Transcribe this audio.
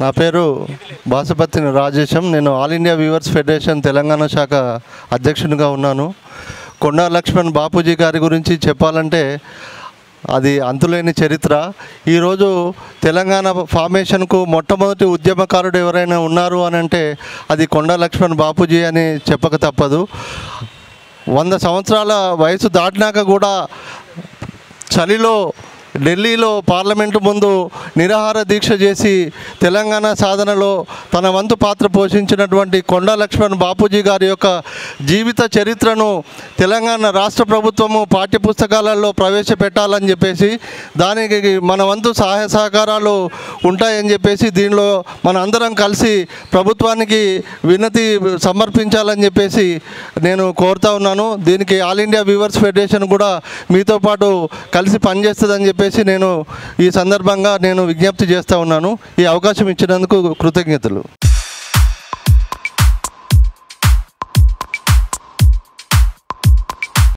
నా పేరు బాసుపత్రి రాజేశం. నేను all India viewers federation Telangana శాఖ అధ్యక్షునిగా ఉన్నాను. కొండా లక్ష్మణ్ బాపూజీ గారి గురించి చెప్పాలంటే అది అంతులేని చరిత్ర. ఈరోజు తెలంగాణ ఫార్మేషన్కు మొట్టమొదటి ఉద్యమకారుడు ఎవరైనా ఉన్నారు అని అంటే అది కొండా లక్ష్మణ్ బాపూజీ అని చెప్పక తప్పదు. 100 సంవత్సరాల వయసు దాటినాక కూడా చలిలో ఢిల్లీలో పార్లమెంటు ముందు నిరాహార దీక్ష చేసి తెలంగాణ సాధనలో తన వంతు పాత్ర పోషించినటువంటి కొండా లక్ష్మణ్ బాపూజీ గారి యొక్క జీవిత చరిత్రను తెలంగాణ రాష్ట్ర ప్రభుత్వము పాఠ్యపుస్తకాలలో ప్రవేశపెట్టాలని చెప్పేసి దానికి మన వంతు సహాయ సహకారాలు ఉంటాయని చెప్పేసి దీనిలో మన అందరం కలిసి ప్రభుత్వానికి వినతి సమర్పించాలని చెప్పేసి నేను కోరుతా ఉన్నాను. దీనికి ఆల్ ఇండియా వ్యూవర్స్ ఫెడరేషన్ కూడా మీతో పాటు కలిసి పనిచేస్తుందని చెప్పేసి నేను ఈ సందర్భంగా విజ్ఞప్తి చేస్తూ ఉన్నాను. ఈ అవకాశం ఇచ్చినందుకు కృతజ్ఞతలు.